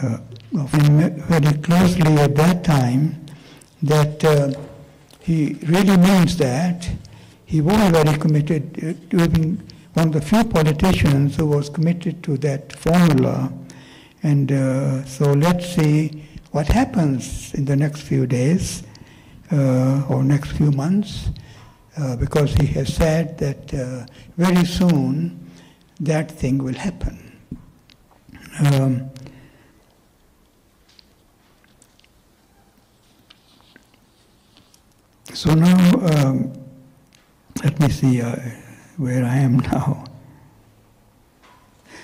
of him very closely at that time, that he really means that. He was very committed to being one of the few politicians who was committed to that formula. And so let's see what happens in the next few days or next few months, because he has said that very soon that thing will happen. So now, let me see where I am now.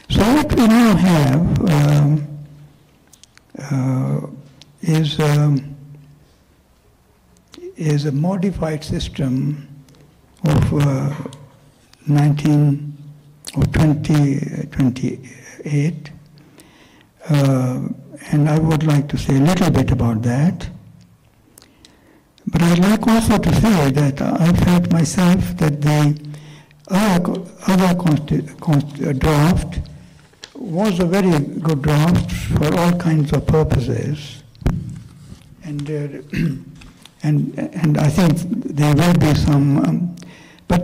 So what we now have is a modified system of 2028, and I would like to say a little bit about that. But I'd like also to say that I felt myself that the other draft was a very good draft for all kinds of purposes, and I think there will be some, but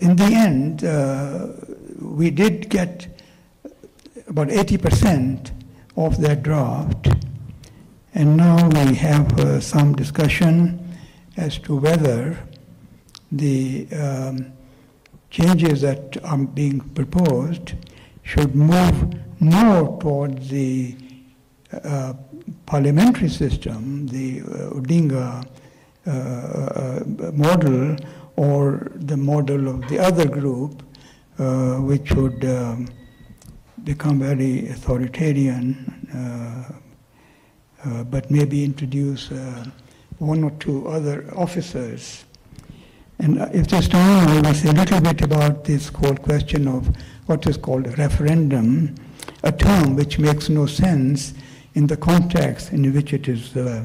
in the end we did get about 80% of that draft, and now we have some discussion as to whether the changes that are being proposed should move more towards the parliamentary system, the Odinga model, or the model of the other group, which would become very authoritarian, but maybe introduce one or two other officers. And if there's time, I will say a little bit about this whole question of what is called a referendum, a term which makes no sense in the context in which it is used.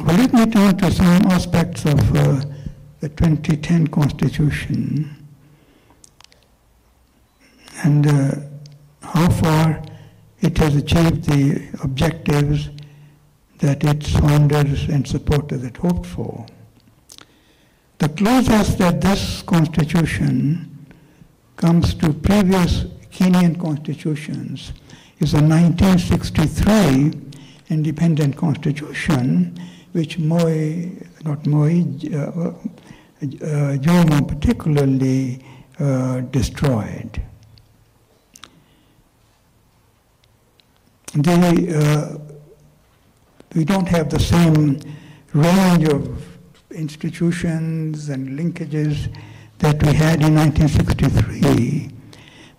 Well, let me turn to some aspects of the 2010 Constitution and how far it has achieved the objectives that its founders and supporters had hoped for. The closest that this constitution comes to previous Kenyan constitutions is a 1963 independent constitution, which Jomo particularly destroyed. We don't have the same range of institutions and linkages that we had in 1963,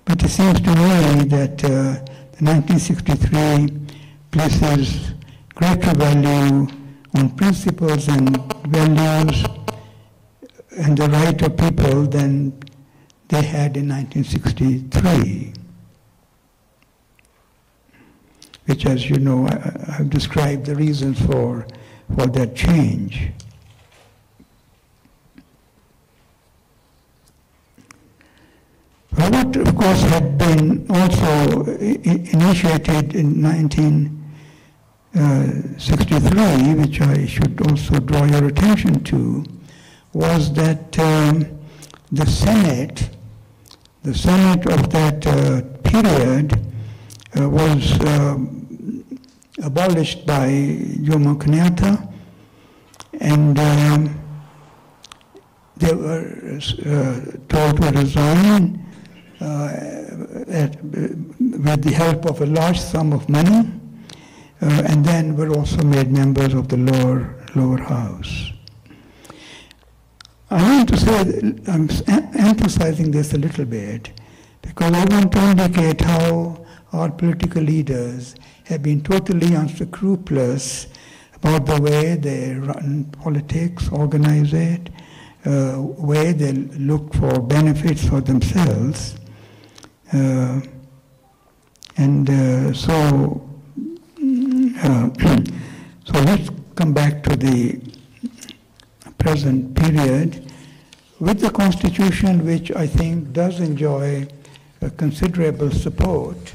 but it seems to me that the 1963 places greater value on principles and values and the right of people than they had in 1963. Which, as you know, I've described the reasons for that change. Well, what, of course, had been also initiated in 1963, which I should also draw your attention to, was that the Senate of that period was abolished by Jomo Kenyatta, and they were told to resign with the help of a large sum of money, and then were also made members of the lower house. I want to say that I'm emphasizing this a little bit because I want to indicate how our political leaders have been totally unscrupulous about the way they run politics, organize it, way they look for benefits for themselves. So let's come back to the present period, with the Constitution, which I think does enjoy considerable support,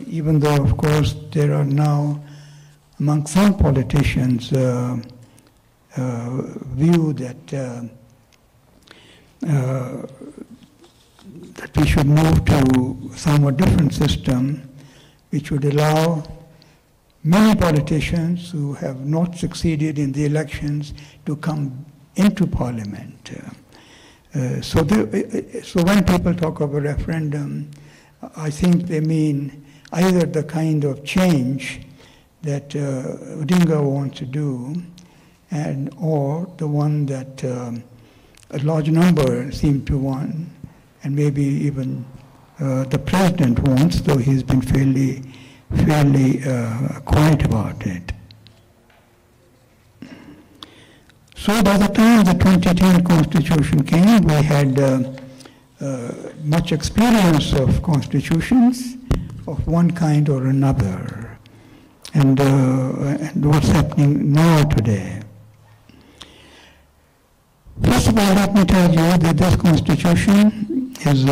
even though, of course, there are now, among some politicians, view that that we should move to a somewhat different system, which would allow many politicians who have not succeeded in the elections to come into parliament. So when people talk of a referendum, I think they mean either the kind of change that Odinga wants to do, or the one that a large number seem to want, and maybe even the president wants, though he's been fairly quiet about it. So by the time the 2010 Constitution came, we had much experience of constitutions of one kind or another, and what's happening now today. First of all, let me tell you that this Constitution is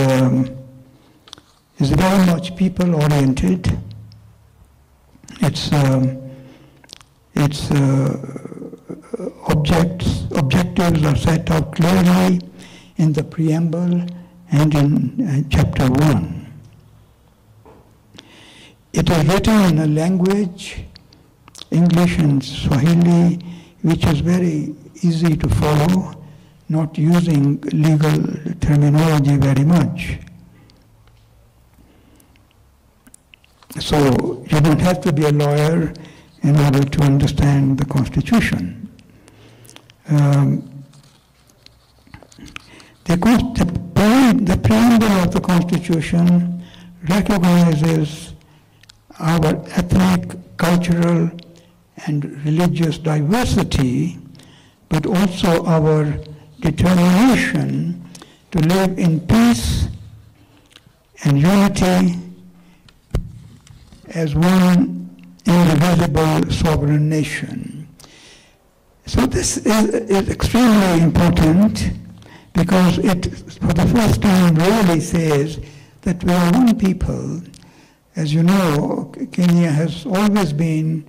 very much people-oriented. Its objectives are set out clearly in the preamble and in chapter 1. It is written in a language, English and Swahili, which is very easy to follow, not using legal terminology very much. So you don't have to be a lawyer in order to understand the Constitution. The preamble of the Constitution recognizes our ethnic, cultural, and religious diversity, but also our determination to live in peace and unity as one indivisible sovereign nation. So this is extremely important, because it, for the first time, really says that we are one people. As you know, Kenya has always been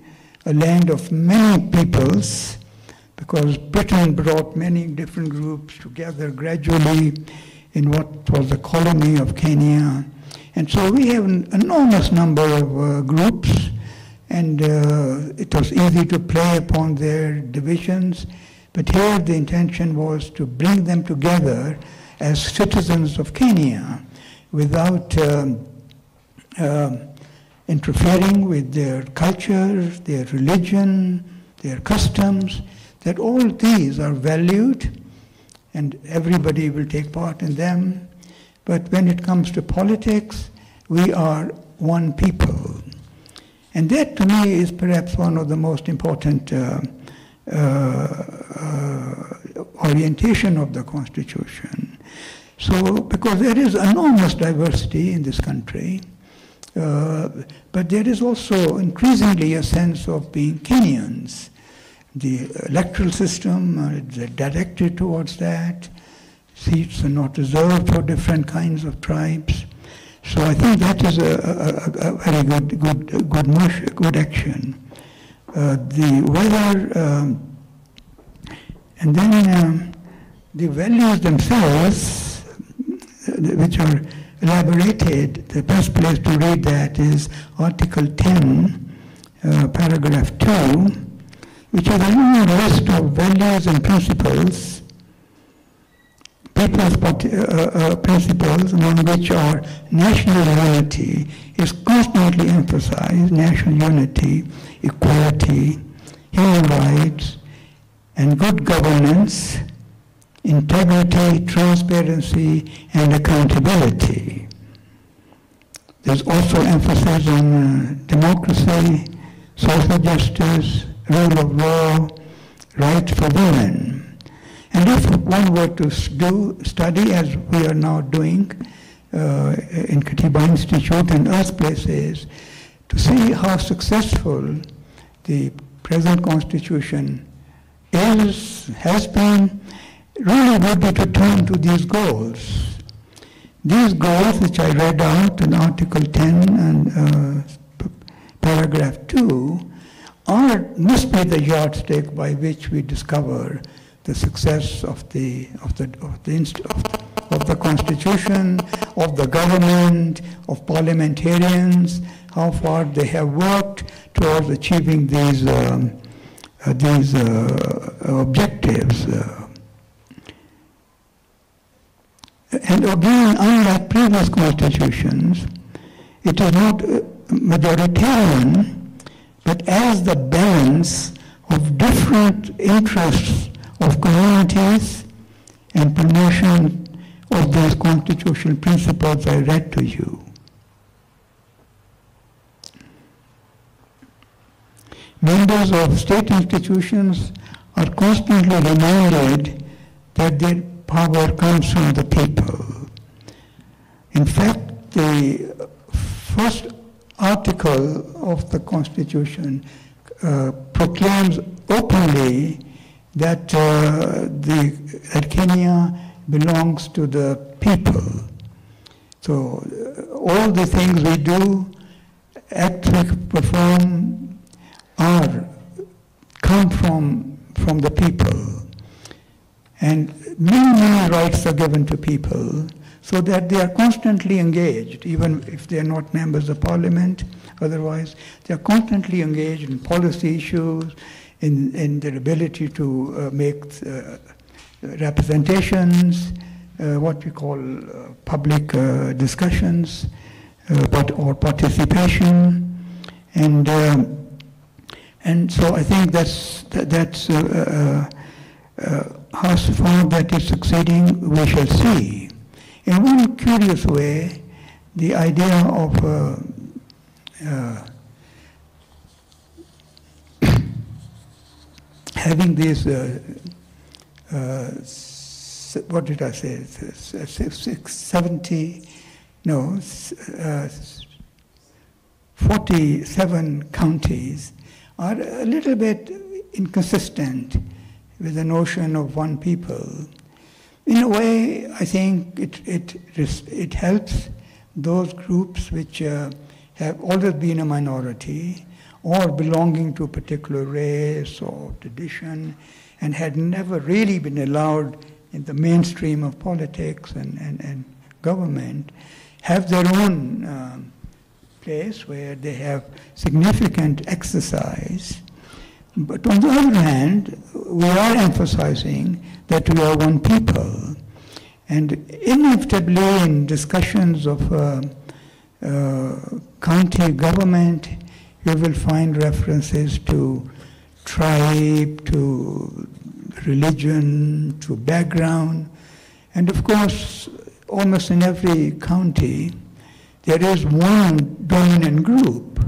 a land of many peoples, because Britain brought many different groups together gradually in what was the colony of Kenya. And so we have an enormous number of groups, and it was easy to play upon their divisions. But here the intention was to bring them together as citizens of Kenya without interfering with their culture, their religion, their customs, that all these are valued and everybody will take part in them. But when it comes to politics, we are one people. And that, to me, is perhaps one of the most important orientation of the Constitution. So, because there is enormous diversity in this country, but there is also increasingly a sense of being Kenyans. The electoral system is directed towards that. Seats are not reserved for different kinds of tribes. So I think that is a very good action. And then the values themselves, which are elaborated, the best place to read that is Article 10, paragraph 2, which is a long list of values and principles, people's principles, among which are national unity is constantly emphasized, national unity, equality, human rights, and good governance, integrity, transparency, and accountability. There's also emphasis on democracy, social justice, rule of law, rights for women. And if one were to study, as we are now doing in Katiba Institute and other places, to see how successful the present Constitution has been, really would be to turn to these goals. These goals, which I read out in Article 10 and paragraph 2, must be the yardstick by which we discover the success of the Constitution, of the government, of parliamentarians, how far they have worked towards achieving these objectives. And again, unlike previous constitutions, it is not majoritarian, but as the balance of different interests of communities and promotion of those constitutional principles I read to you. Members of state institutions are constantly reminded that their power comes from the people. In fact, the first article of the Constitution proclaims openly that Kenya belongs to the people. So all the things we do, acts we perform, come from the people. And many rights are given to people so that they are constantly engaged, even if they are not members of parliament. Otherwise, they are constantly engaged in policy issues, in their ability to make representations, what we call public discussions, or participation, and so I think that's how far that is succeeding. We shall see. In one curious way, the idea of having these, what did I say, 47 counties are a little bit inconsistent with the notion of one people. In a way, I think it helps those groups which have always been a minority or belonging to a particular race or tradition and had never really been allowed in the mainstream of politics and government, have their own place where they have significant exercise. But on the other hand, we are emphasizing that we are one people. And inevitably in discussions of county government, you will find references to tribe, to religion, to background. And of course, almost in every county, there is one dominant group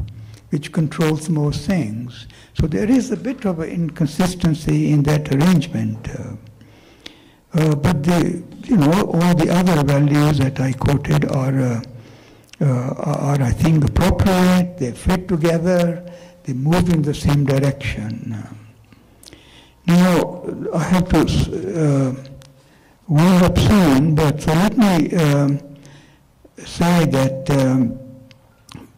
which controls most things. So there is a bit of an inconsistency in that arrangement. But all the other values that I quoted are I think, appropriate. They fit together. They move in the same direction. Now, I have to wind up soon, but so let me say that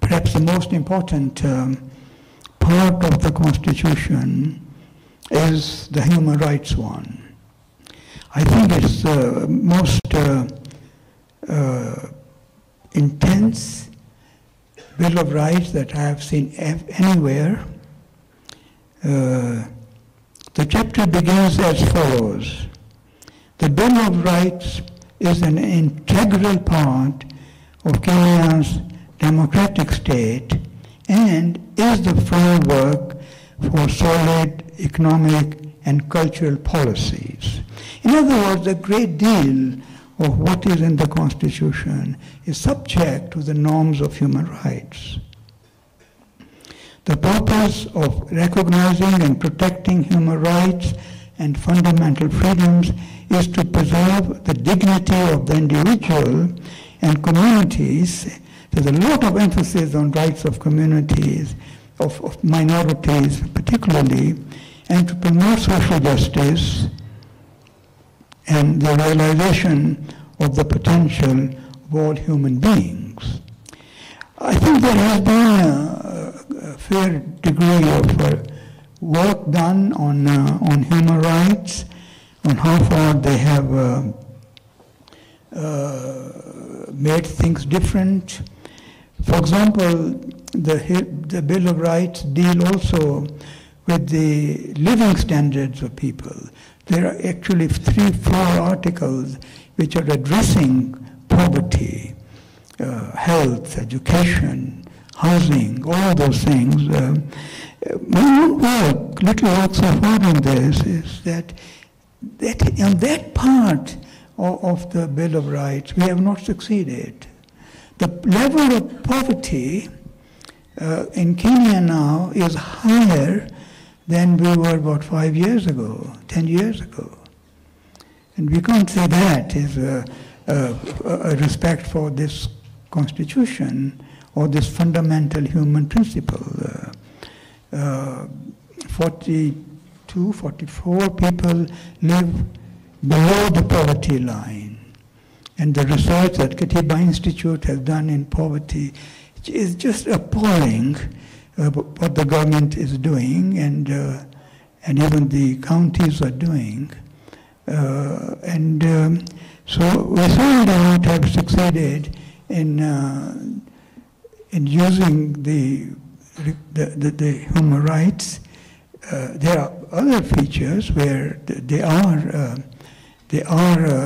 perhaps the most important part of the Constitution is the human rights one. I think it's the most intense Bill of Rights that I have seen anywhere. The chapter begins as follows. The Bill of Rights is an integral part of Kenya's democratic state and is the framework for solid economic and cultural policies. In other words, a great deal of what is in the Constitution is subject to the norms of human rights. The purpose of recognizing and protecting human rights and fundamental freedoms is to preserve the dignity of the individual and communities. There's a lot of emphasis on rights of communities, of minorities particularly, and to promote social justice and the realization of the potential of all human beings. I think there has been a fair degree of work done on human rights, on how far they have made things different. For example, the Bill of Rights deal also with the living standards of people. There are actually 3-4 articles which are addressing poverty, health, education, housing, all those things. My own work, little work so far on this, is that on that part of the Bill of Rights, we have not succeeded. The level of poverty in Kenya now is higher than we were about 5 years ago, 10 years ago. And we can't say that is a respect for this constitution or this fundamental human principle. 42, 44 people live below the poverty line. And the research that Katiba Institute has done in poverty is just appalling. What the government is doing and even the counties are doing. So we certainly don't have succeeded in using the human rights. There are other features where they are,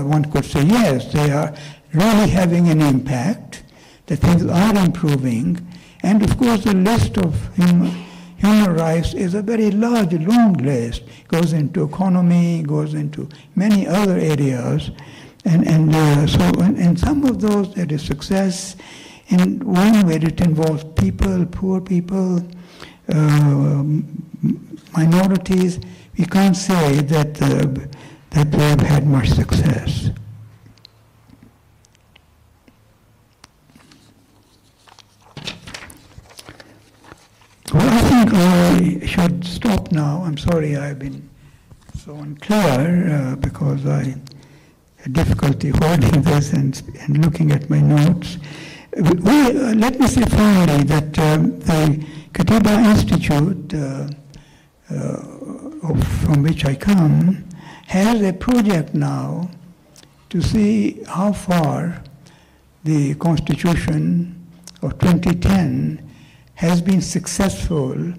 one could say, yes, they are really having an impact, that things are improving, and of course the list of human rights is a very large, long list. It goes into economy, goes into many other areas, and so in some of those there is success. In one where it involves people, poor people, minorities, we can't say that they have had much success. Well, I think I should stop now. I'm sorry I've been so unclear because I had difficulty holding this and looking at my notes. Let me say finally that the Katiba Institute, from which I come, has a project now to see how far the Constitution of 2010 has been successful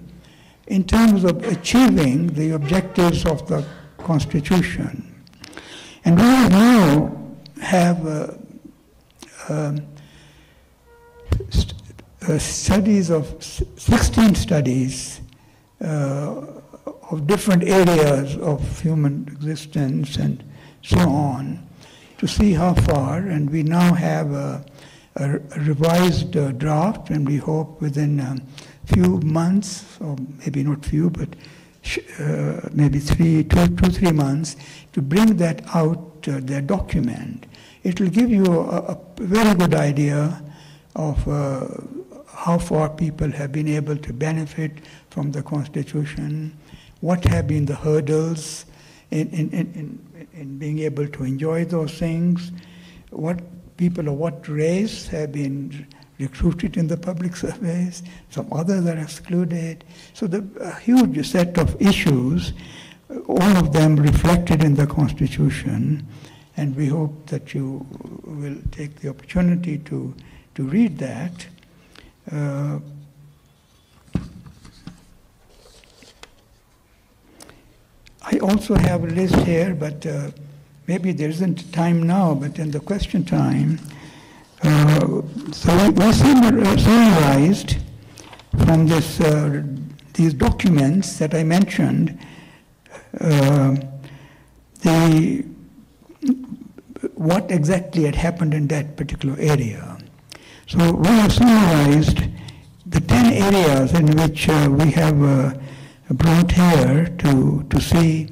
in terms of achieving the objectives of the Constitution. And we now have studies of 16 studies of different areas of human existence and so on to see how far, and we now have a revised draft, and we hope within a few months, or maybe not few, but maybe 2-3 months, to bring that out, their document. It will give you a very good idea of how far people have been able to benefit from the Constitution, what have been the hurdles in being able to enjoy those things, what people of what race have been recruited in the public service, some others are excluded. So a huge set of issues, all of them reflected in the Constitution, and we hope that you will take the opportunity to read that. I also have a list here, but maybe there isn't time now, but in the question time, so we summarized from these documents that I mentioned what exactly had happened in that particular area. So we have summarized the 10 areas in which we have brought here to see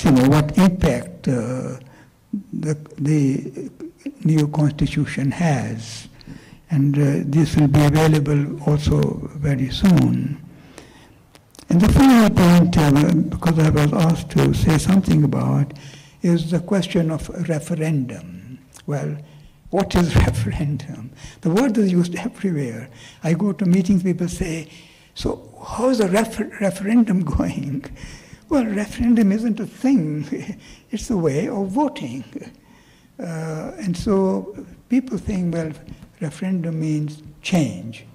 what impact the new Constitution has. And this will be available also very soon. And the final point, because I was asked to say something about, is the question of referendum. Well, what is referendum? The word is used everywhere. I go to meetings, people say, so how's the referendum going? Well, referendum isn't a thing. It's a way of voting. And so people think, well, referendum means change.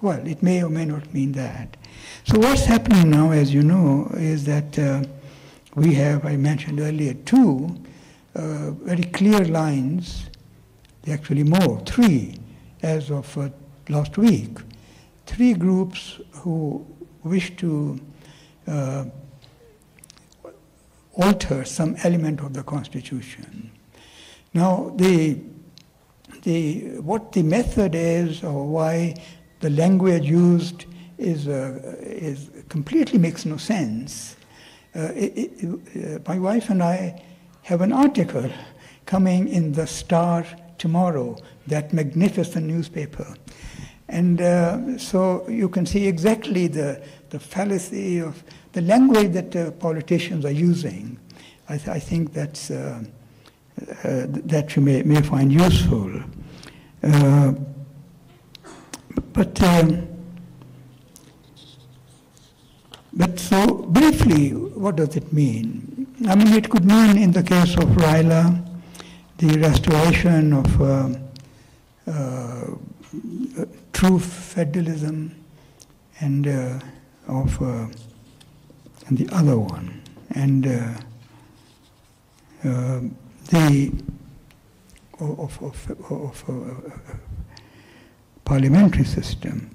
Well, it may or may not mean that. So what's happening now, as you know, is that we have, I mentioned earlier, two very clear lines, actually more, three, as of last week. Three groups who wish to alter some element of the Constitution. Now, what the method is, or why the language used is completely makes no sense. My wife and I have an article coming in the Star tomorrow, that magnificent newspaper. And so you can see exactly the fallacy of the language that politicians are using. I think that's, that you may find useful. But so briefly, what does it mean? I mean, it could mean, in the case of Raila, the restoration of true federalism, and of and the other one, and parliamentary system.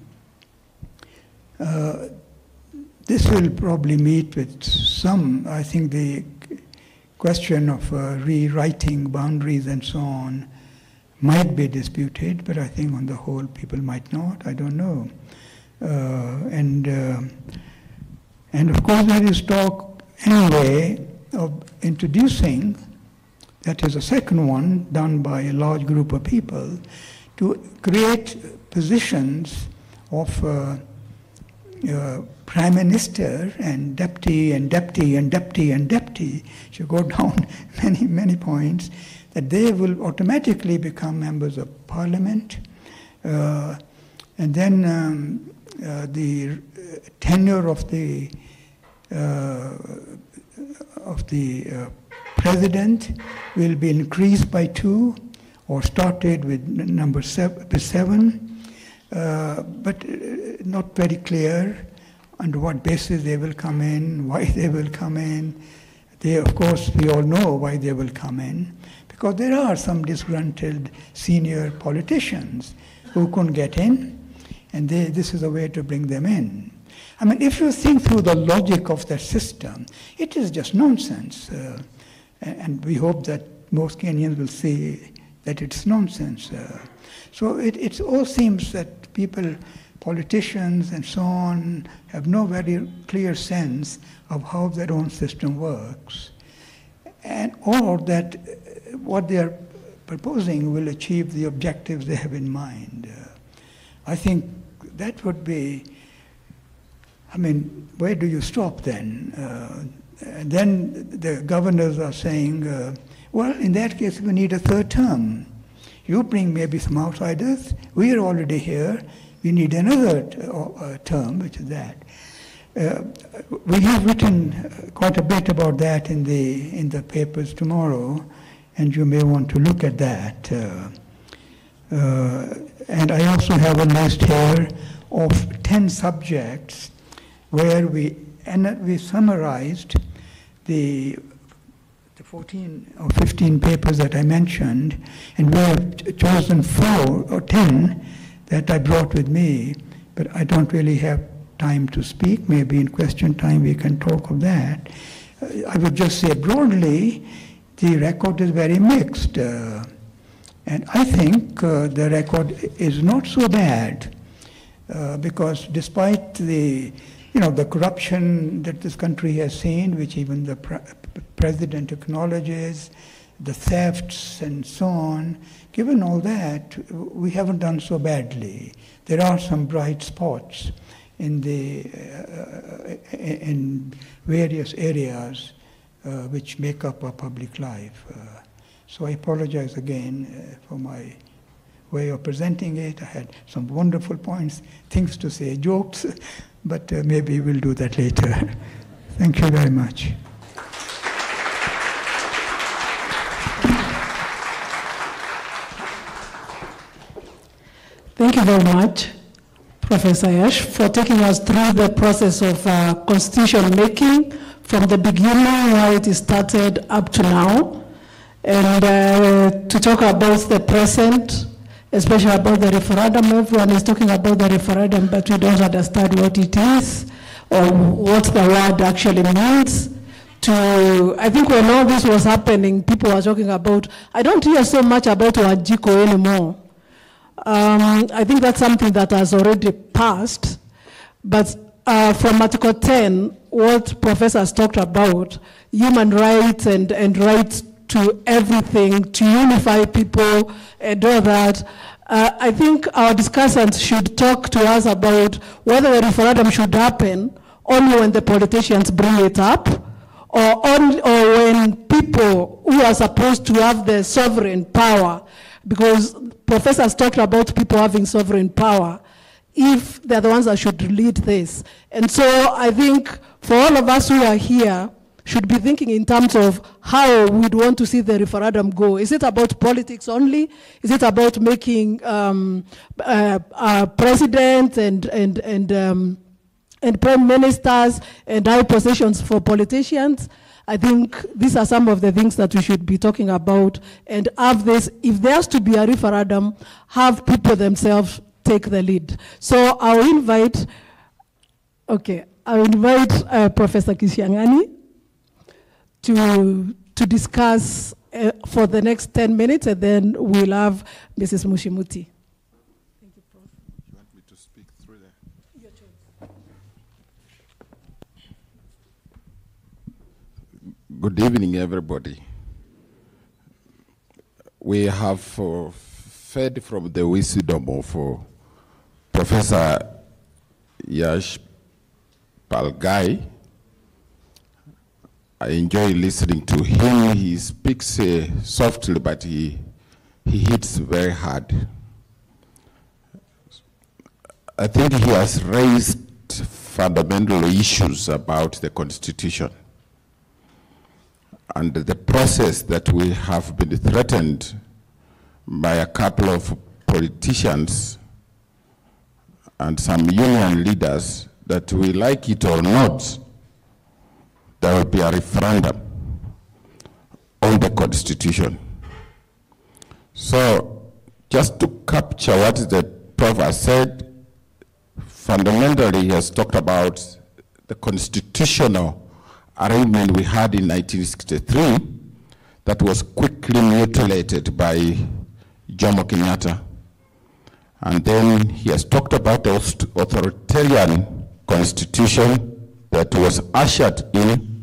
This will probably meet with some, I think the question of rewriting boundaries and so on might be disputed, but I think on the whole people might not, I don't know. And of course there is talk anyway of introducing, that is a second one done by a large group of people, to create positions of prime minister and deputy and deputy and deputy and deputy. If you go down many points, that they will automatically become members of parliament, and then the tenure of the president will be increased by 2, or started with number 7, but not very clear under what basis they will come in, why they will come in. They, of course, we all know why they will come in, because there are some disgruntled senior politicians who couldn't get in, and this is a way to bring them in. I mean, if you think through the logic of that system, it is just nonsense. And we hope that most Kenyans will see that it's nonsense. So it all seems that people, politicians and so on, have no very clear sense of how their own system works, or that what they are proposing will achieve the objectives they have in mind. I think that would be, I mean, where do you stop then? And then the governors are saying, well, in that case, we need a third term. You bring maybe some outsiders. We are already here. We need another term, which is that. We have written quite a bit about that in the papers tomorrow, and you may want to look at that. And I also have a list here of 10 subjects where we summarized the 14 or 15 papers that I mentioned, and we have chosen 4 or 10 that I brought with me, but I don't really have time to speak. Maybe in question time we can talk of that. I would just say broadly, the record is very mixed. And I think the record is not so bad, because despite the corruption that this country has seen, which even the president acknowledges, the thefts and so on, given all that, we haven't done so badly. There are some bright spots in various areas which make up our public life. So I apologize again for my way of presenting it. I had some wonderful points, things to say, jokes, but maybe we'll do that later. Thank you very much. Thank you very much, Professor Yash, for taking us through the process of constitution making from the beginning, how it started up to now, and to talk about the present, especially about the referendum. Everyone is talking about the referendum, but we don't understand what it is or what the word actually means. I think when all this was happening, people were talking about, I don't hear so much about Wajiko anymore. I think that's something that has already passed, but from Article 10, what professors talked about, human rights and rights to everything, to unify people and all that, I think our discussants should talk to us about whether a referendum should happen only when the politicians bring it up, or when people who are supposed to have the sovereign power, because professors talked about people having sovereign power, if they're the ones that should lead this. And so I think for all of us who are here, should be thinking in terms of how we'd want to see the referendum go. Is it about politics only? Is it about making presidents and prime ministers and high positions for politicians? I think these are some of the things that we should be talking about, and have this, if there has to be a referendum, have people themselves take the lead. So I'll invite Professor Kishiangani to discuss for the next 10 minutes, and then we'll have Mrs. Mushimuti. Thank you, Prof. You want me to speak through there? Your choice. Good evening, everybody. We have fed from the wisdom of Professor Yash Palgai. I enjoy listening to him. He speaks softly, but he hits very hard. I think he has raised fundamental issues about the Constitution and the process that we have been threatened by a couple of politicians and some union leaders that we like it or not, there will be a referendum on the Constitution. So just to capture what the Prof has said, fundamentally he has talked about the constitutional arrangement we had in 1963 that was quickly mutilated by Jomo Kenyatta. And then he has talked about the authoritarian constitution that was ushered in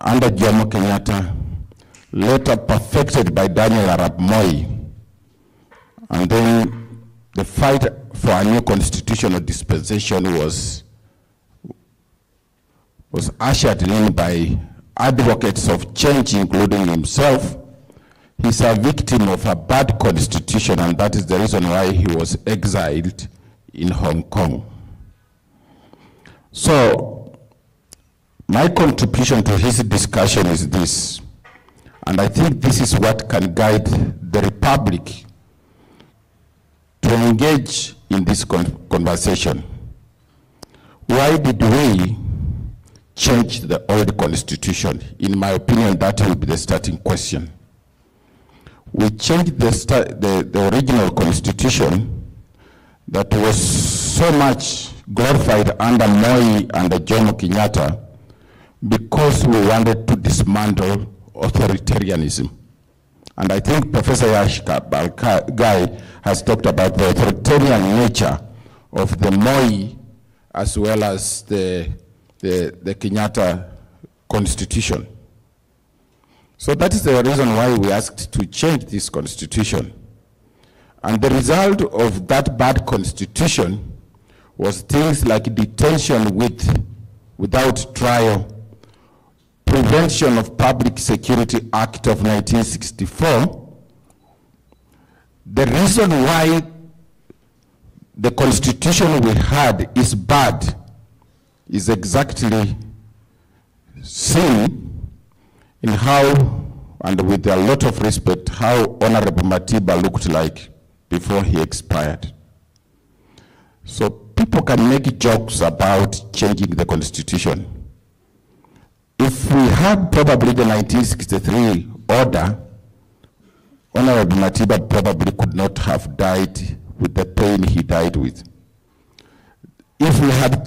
under Jomo Kenyatta, later perfected by Daniel Arap Moi. And then the fight for a new constitutional dispensation was ushered in by advocates of change, including himself. He's a victim of a bad constitution, and that is the reason why he was exiled in Hong Kong. So, my contribution to his discussion is this, and I think this is what can guide the Republic to engage in this conversation. Why did we change the old constitution? In my opinion, that will be the starting question. We changed the original constitution that was so much glorified under Moi and Jomo Kenyatta because we wanted to dismantle authoritarianism. And I think Professor Yash Palgai has talked about the authoritarian nature of the Moi as well as the Kenyatta constitution. So that is the reason why we asked to change this constitution. And the result of that bad constitution was things like detention without trial, Prevention of Public Security Act of 1964. The reason why the constitution we had is bad is exactly seen in how, and with a lot of respect, how Honorable Matiba looked like before he expired. So people can make jokes about changing the constitution. If we had probably the 1963 order, Honorable Matiba probably could not have died with the pain he died with. If we had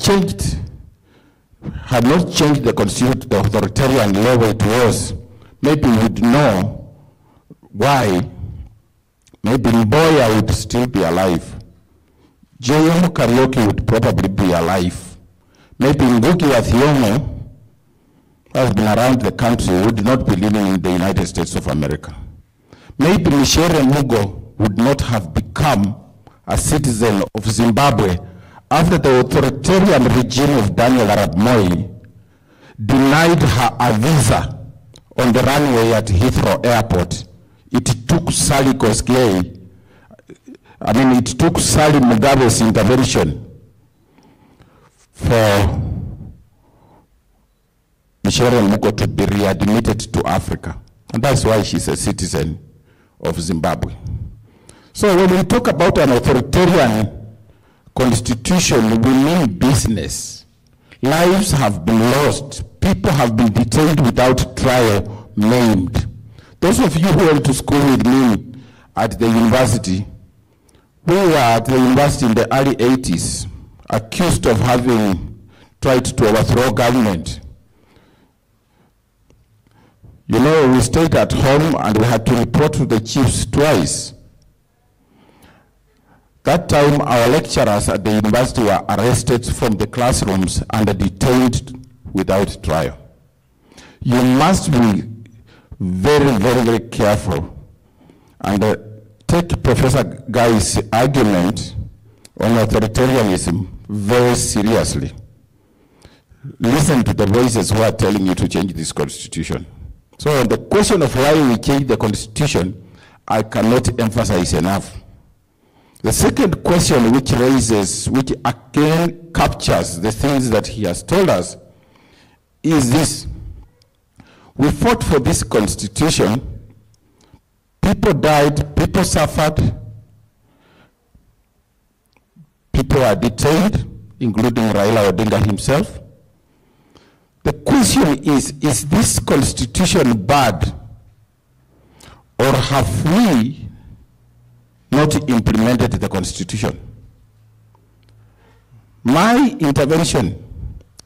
not changed the constitution to the authoritarian level it was, maybe we would know why. Maybe Mboya would still be alive. J.M. Karaoke would probably be alive. Maybe Ngugi wa Thiong'o, who has been around the country, would not be living in the United States of America. Maybe Michere Mugo would not have become a citizen of Zimbabwe after the authoritarian regime of Daniel Arap Moi denied her a visa on the runway at Heathrow Airport. It took Sally Kosgei, it took Sally Mugabe's intervention for Michere Mugo to be readmitted to Africa. And that's why she's a citizen of Zimbabwe. So when we talk about an authoritarian constitution, we mean business. Lives have been lost. People have been detained without trial, maimed. Those of you who went to school with me at the university, we were at the university in the early 80s, accused of having tried to overthrow government. You know, we stayed at home and we had to report to the chiefs twice. That time, our lecturers at the university were arrested from the classrooms and detained without trial. You must be very, very, very careful and take Professor Guy's argument on authoritarianism very seriously. Listen to the voices who are telling you to change this constitution. So on the question of why we change the constitution, I cannot emphasize enough. The second question which again captures the things that he has told us, is this. We fought for this constitution. People died, people suffered, people are detained, including Raila Odinga himself. The question is this constitution bad, or have we not implemented the constitution? My intervention,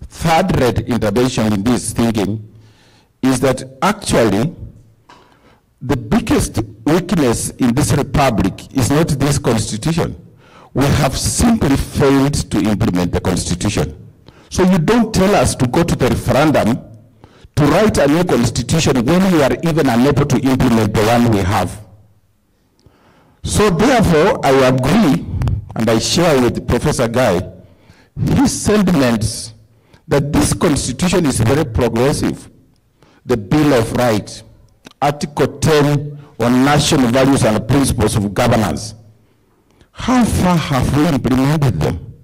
third-rate intervention in this thinking, is that actually the biggest weakness in this republic is not this constitution. We have simply failed to implement the constitution. So you don't tell us to go to the referendum to write a new constitution when we are even unable to implement the one we have. So therefore, I agree, and I share with Professor Guy his sentiments that this constitution is very progressive. The Bill of Rights, Article 10 on national values and principles of governance. How far have we implemented them?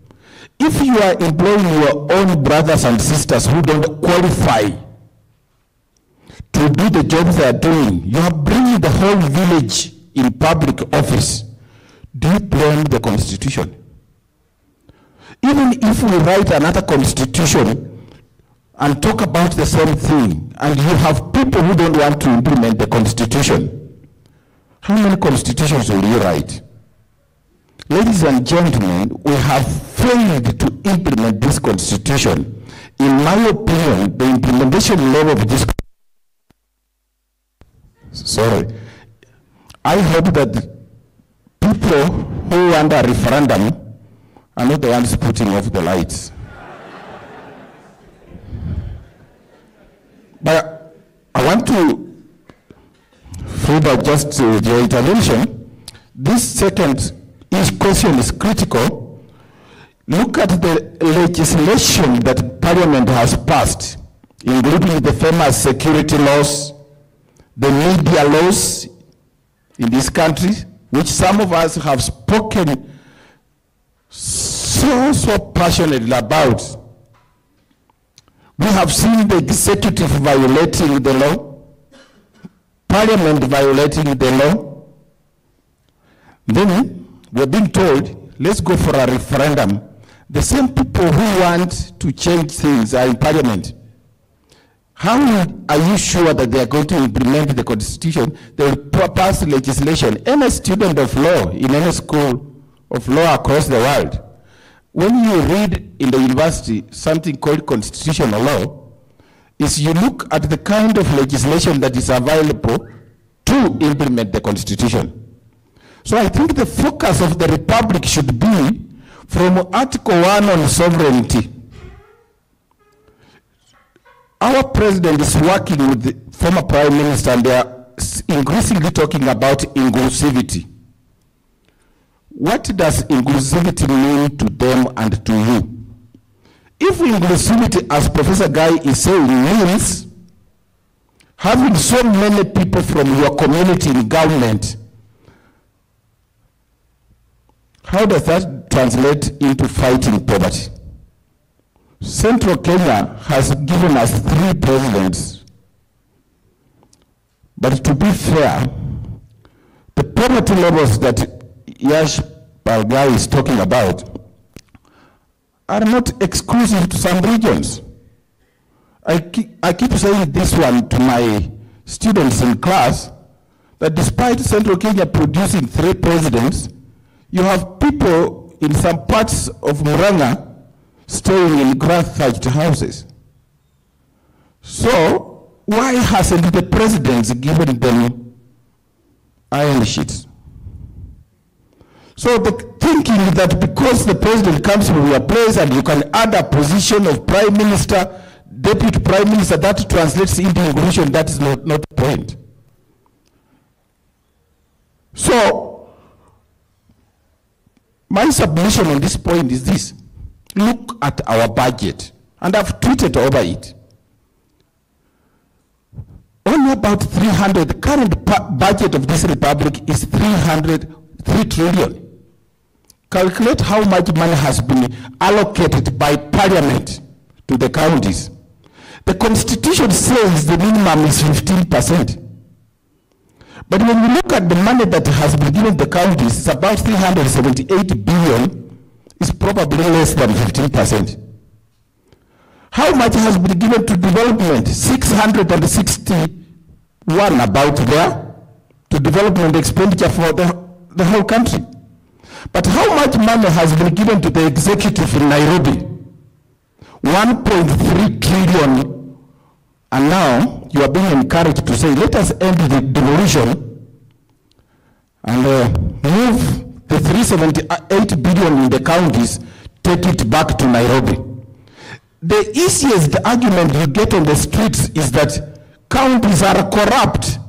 If you are employing your own brothers and sisters who don't qualify to do the job they are doing, you are bringing the whole village in public office. Do you blame the constitution? Even if we write another constitution and talk about the same thing, and you have people who don't want to implement the constitution, how many constitutions will you write? Ladies and gentlemen, we have failed to implement this constitution. In my opinion, the implementation level of this... I hope that people who want a referendum are not the ones putting off the lights. But I want to over just your intervention, this second question is critical. Look at the legislation that Parliament has passed, including the famous security laws, the media laws in this country, which some of us have spoken so passionately about. We have seen the executive violating the law, Parliament violating the law. Then we're being told, let's go for a referendum. The same people who want to change things are in Parliament. How are you sure that they are going to implement the Constitution? They will pass legislation. Any student of law in any school of law across the world, when you read in the university something called constitutional law, is you look at the kind of legislation that is available to implement the Constitution. So I think the focus of the Republic should be from Article 1 on sovereignty. Our president is working with the former prime minister, and they are increasingly talking about inclusivity. What does inclusivity mean to them and to you? If inclusivity, as Professor Guy is saying, means having so many people from your community in government, how does that translate into fighting poverty? Central Kenya has given us 3 presidents. But to be fair, the poverty levels that Yash Balgai is talking about are not exclusive to some regions. I keep saying this one to my students in class, that despite Central Kenya producing 3 presidents, you have people in some parts of Murang'a staying in grand-thatched houses. So why hasn't the president given them iron sheets? So the thinking that because the president comes from your place and you can add a position of prime minister, deputy prime minister, that translates into inclusion, that is not the point. So my submission on this point is this. Look at our budget, and I've tweeted over it. Only about 300, the current budget of this republic is 3 trillion. Calculate how much money has been allocated by Parliament to the counties. The Constitution says the minimum is 15%. But when we look at the money that has been given to the counties, it's about 378 billion. Is probably less than 15%. How much has been given to development? 661 about there to development expenditure for the whole country. But how much money has been given to the executive in Nairobi? 1.3 trillion. And now you are being encouraged to say, let us end the devolution and move the 378 billion in the counties, take it back to Nairobi. The easiest argument you get on the streets is that counties are corrupt.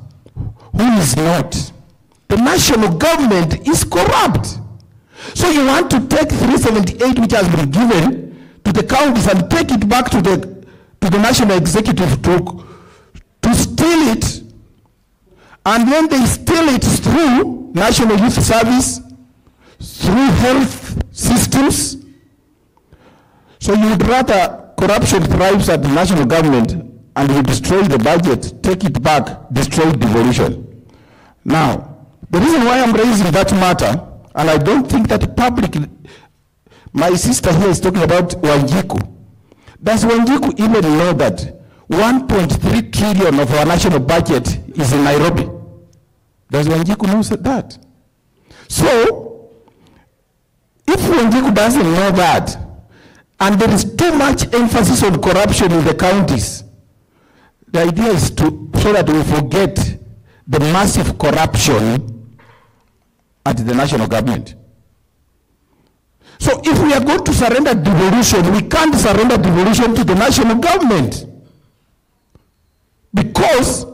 Who is not? The national government is corrupt. So you want to take 378 which has been given to the counties and take it back to the national executive to steal it, and when they steal it through National Youth Service, through health systems. So you would rather corruption thrives at the national government and you destroy the budget, take it back, destroy devolution. Now, the reason why I'm raising that matter, and I don't think that publicly, my sister here is talking about Wanjiku. Does Wanjiku even know that 1.3 trillion of our national budget is in Nairobi? Does Wanjiku know that? So, if Wanjiku doesn't know that, and there is too much emphasis on corruption in the counties, the idea is so that we forget the massive corruption at the national government. So if we are going to surrender devolution, we can't surrender devolution to the national government, because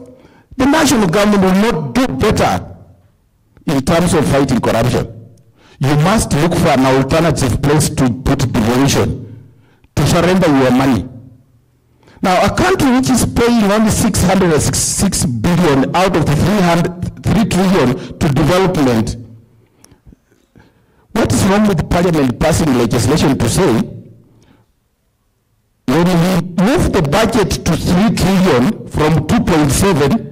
the national government will not do better in terms of fighting corruption. You must look for an alternative place to put devolution, to surrender your money. Now, a country which is paying only 606 billion out of the 3 trillion to development, what is wrong with Parliament passing legislation to say, when we move the budget to 3 trillion from 2.7,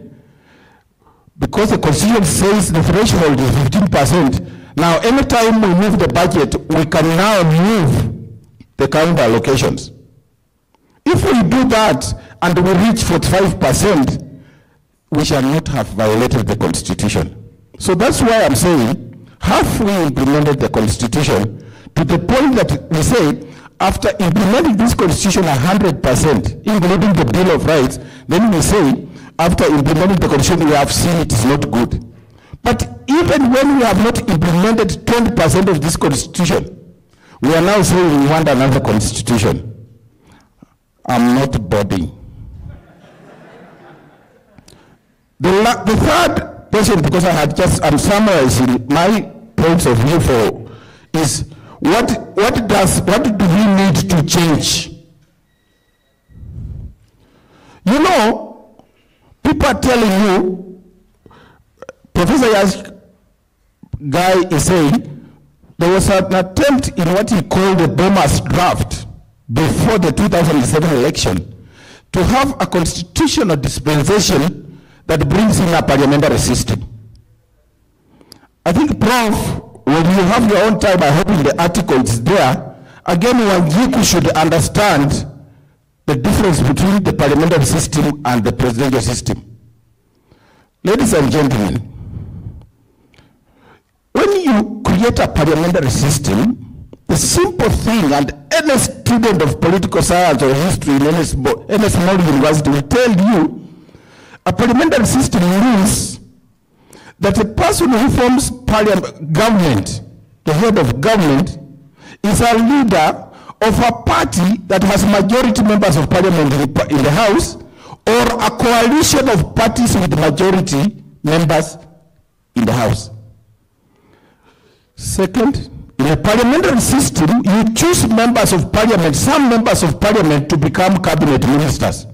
because the Constitution says the threshold is 15%, now anytime we move the budget, we can now move the counter allocations. If we do that and we reach 45%, we shall not have violated the Constitution. So that's why I'm saying, have we implemented the Constitution to the point that we say, after implementing this Constitution 100%, including the Bill of Rights, then we say, after implementing the Constitution, we have seen it is not good. But even when we have not implemented 20% of this Constitution, we are now saying we want another Constitution. I'm not boarding. The third question, because I'm summarizing my points of view for, is what do we need to change? You know, people are telling you, Professor Yash guy is saying, there was an attempt in what he called the Bomas draft before the 2007 election to have a constitutional dispensation that brings in a parliamentary system. I think, Prof, when you have your own time, I hope in the article it's there, again, Wanjiku should understand the difference between the parliamentary system and the presidential system. Ladies and gentlemen, when you create a parliamentary system, the simple thing, and any student of political science or history in any small university will tell you, a parliamentary system means that a person who forms government, the head of government, is a leader of a party that has majority members of parliament in the House, or a coalition of parties with majority members in the House. Second, in a parliamentary system, you choose members of parliament, some members of parliament, to become cabinet ministers.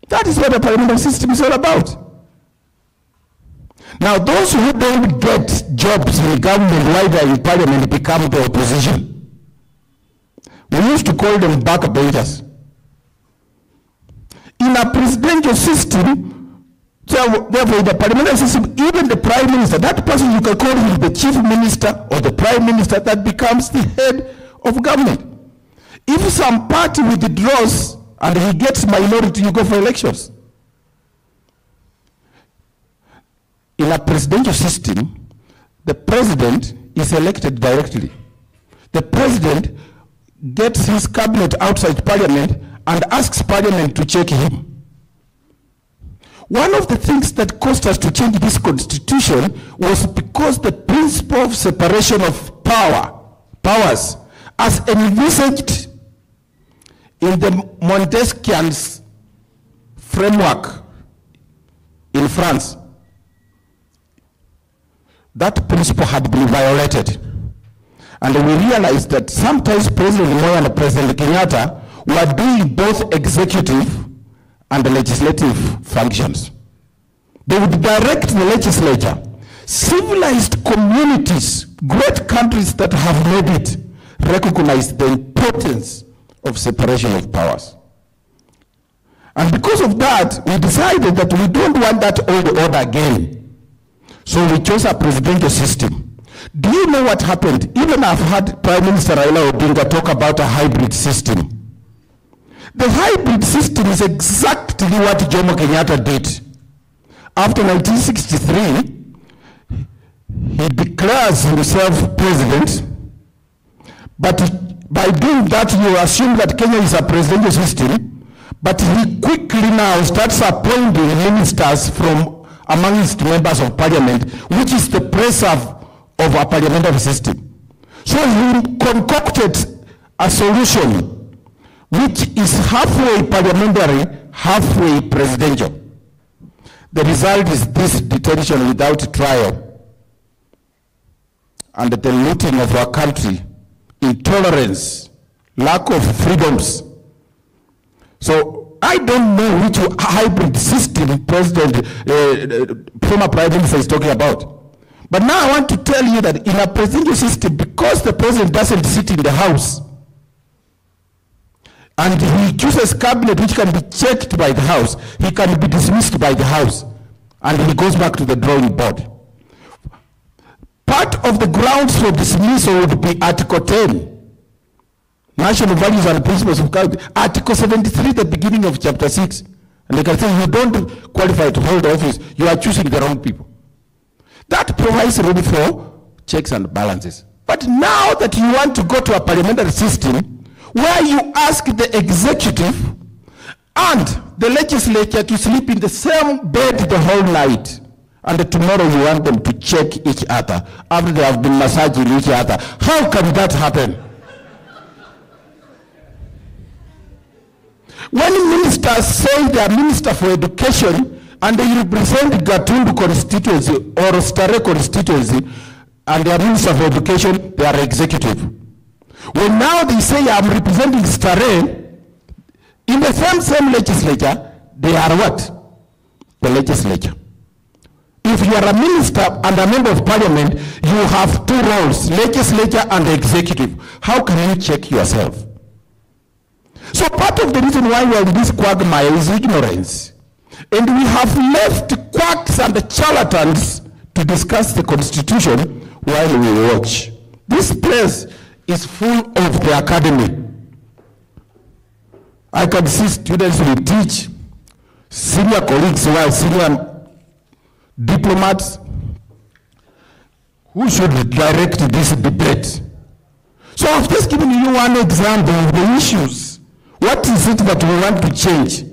That is what a parliamentary system is all about. Now, those who don't get jobs in government while they're in parliament become the opposition. We used to call them backbenchers. In a presidential system, therefore, in the parliamentary system, even the prime minister, that person, you can call him the chief minister or the prime minister, that becomes the head of government. If some party withdraws and he gets minority, you go for elections. In a presidential system, the president is elected directly. The president gets his cabinet outside parliament and asks parliament to check him. One of the things that caused us to change this constitution was because the principle of separation of powers, as envisaged in the Montesquieu's framework in France, that principle had been violated. And we realized that sometimes President Moi and President Kenyatta were doing both executive and legislative functions. They would direct the legislature. Civilized communities, great countries that have made it, recognize the importance of separation of powers. And because of that, we decided that we don't want that old order again. So we chose a presidential system. Do you know what happened? Even I've had Prime Minister Raila Odinga talk about a hybrid system. The hybrid system is exactly what Jomo Kenyatta did. After 1963, he declares himself president, but by doing that, you assume that Kenya is a presidential system, but he quickly now starts appointing ministers from amongst members of parliament, which is the preserve of a parliamentary system. So he concocted a solution which is halfway parliamentary, halfway presidential. The result is this detention without trial and the looting of our country, intolerance, lack of freedoms. So I don't know which hybrid system former Prime Minister is talking about. But now I want to tell you that in a presidential system, because the president doesn't sit in the House, and he chooses cabinet which can be checked by the House, he can be dismissed by the House, and he goes back to the drawing board. Part of the grounds for dismissal would be Article 10, National Values and Principles of Government, Article 73, the beginning of Chapter 6. And they can say, you don't qualify to hold office, you are choosing the wrong people. That provides room for checks and balances. But now that you want to go to a parliamentary system, where you ask the executive and the legislature to sleep in the same bed the whole night, and tomorrow you want them to check each other after they have been massaging each other. How can that happen? When ministers say they are Minister for Education and they represent Gatundu constituency or Stare constituency and they are Minister for Education, they are executive. When now they say I'm representing Stare, in the same legislature, they are what? The legislature. If you are a minister and a member of parliament, you have two roles, legislature and executive. How can you check yourself? So part of the reason why we are in this quagmire is ignorance. And we have left quacks and charlatans to discuss the constitution while we watch. This place is full of the academy. I can see students who teach, senior colleagues who are senior diplomats who should direct this debate. So I've just given you one example of the issues. What is it that we want to change?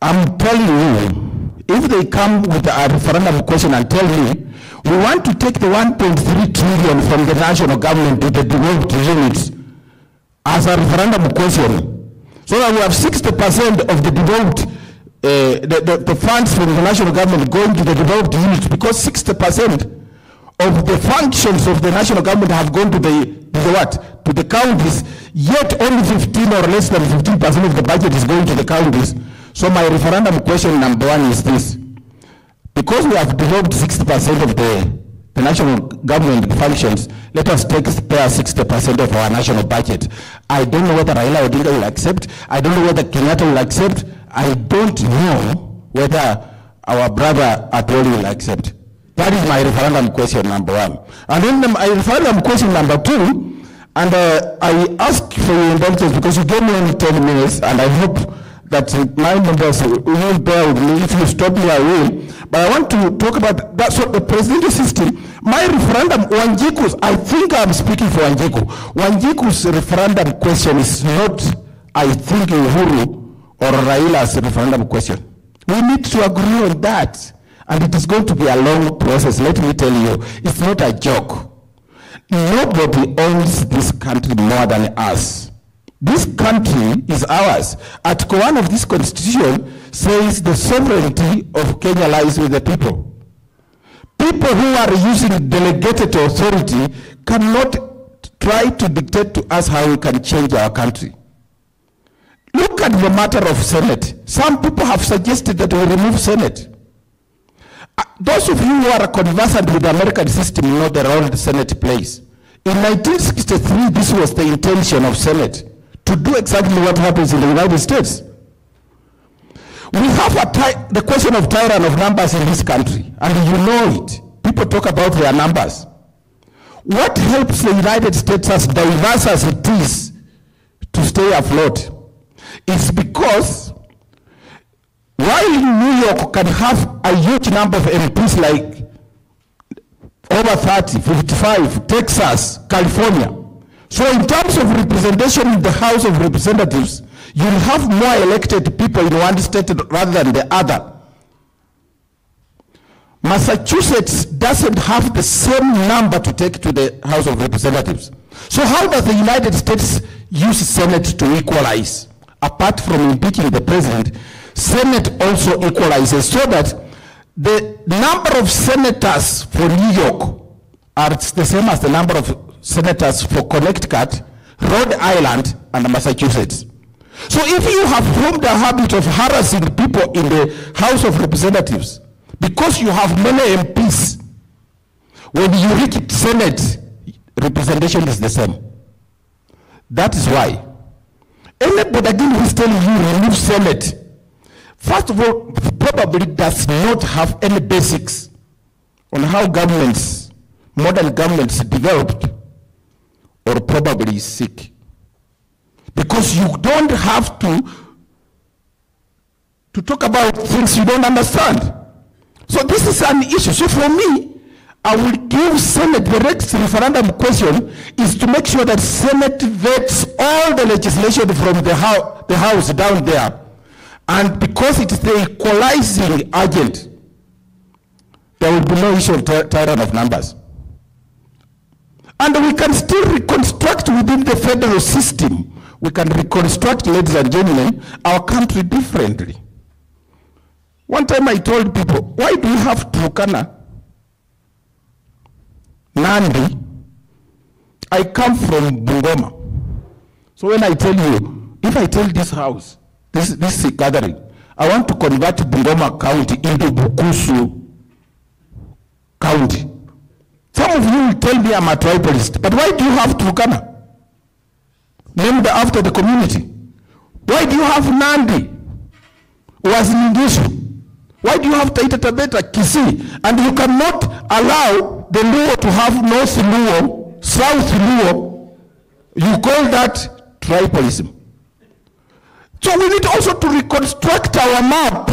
I'm telling you, if they come with a referendum question and tell me, we want to take the 1.3 trillion from the national government to the devolved units as a referendum question, so that we have 60% of the devolved, the funds from the national government going to the devolved units, because 60% of the functions of the national government have gone to to the counties, yet only 15 or less than 15% of the budget is going to the counties. So my referendum question number one is this. Because we have developed 60% of the national government functions, let us take spare 60% of our national budget. I don't know whether Raila Odinga will accept. I don't know whether Kenyatta will accept. I don't know whether our brother Atoli will accept. That is my referendum question number one. And then my referendum question number two, and I ask for your indulgence because you gave me only 10 minutes, and I hope that my members will bear with me. If you stop me, I will. But I want to talk about that. So the presidential system, my referendum, Wanjiku's, I think I'm speaking for Wanjiku. Wanjiku's referendum question is not, I think, Uhuru or Raila's referendum question. We need to agree on that. And it is going to be a long process. Let me tell you, it's not a joke. Nobody owns this country more than us. This country is ours. Article 1 of this constitution says the sovereignty of Kenya lies with the people. People who are using delegated authority cannot try to dictate to us how we can change our country. Look at the matter of Senate. Some people have suggested that we remove Senate. Those of you who are conversant with the American system know the role the Senate plays. In 1963, this was the intention of Senate, to do exactly what happens in the United States. We have the question of tyrant of numbers in this country, and you know it. People talk about their numbers. What helps the United States, as diverse as it is, to stay afloat? It's because while New York can have a huge number of MPs like over 30, 55, Texas, California. So in terms of representation in the House of Representatives, you'll have more elected people in one state rather than the other. Massachusetts doesn't have the same number to take to the House of Representatives. So how does the United States use Senate to equalize? Apart from impeaching the president, Senate also equalizes so that the number of senators for New York are the same as the number of senators for Connecticut, Rhode Island, and Massachusetts. So if you have formed a habit of harassing people in the House of Representatives, because you have many MPs, when you reach Senate, representation is the same. That is why. Anybody again who is telling you remove Senate, first of all, probably does not have any basics on how governments, modern governments developed, or probably is sick. Because you don't have to talk about things you don't understand. So this is an issue. So for me, I will give Senate, the next referendum question is to make sure that Senate vets all the legislation from the House down there. And because it is the equalizing agent, there will be no issue of tyrant of numbers. And we can still reconstruct within the federal system. We can reconstruct, ladies and gentlemen, our country differently. One time I told people, why do you have Turkana, Nandi? I come from Bungoma. So when I tell you, if I tell this house, this gathering, I want to convert Bungoma County into Bukusu County. Some of you will tell me I'm a tribalist, but why do you have Turkana? Named after the community. Why do you have Nandi? Was in Indishu? Why do you have Taita Taveta, Kisii? And you cannot allow the Luo to have North Luo, South Luo. You call that tribalism. So we need also to reconstruct our map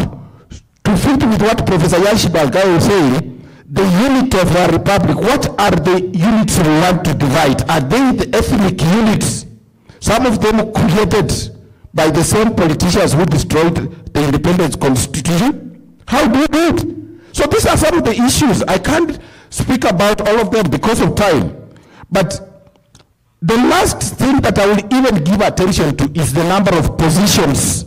to fit with what Professor Yashibalgai was saying. The unit of our republic, what are the units we want to divide? Are they the ethnic units? Some of them created by the same politicians who destroyed the independence constitution. How do you do it? So these are some of the issues. I can't speak about all of them because of time. But the last thing that I will even give attention to is the number of positions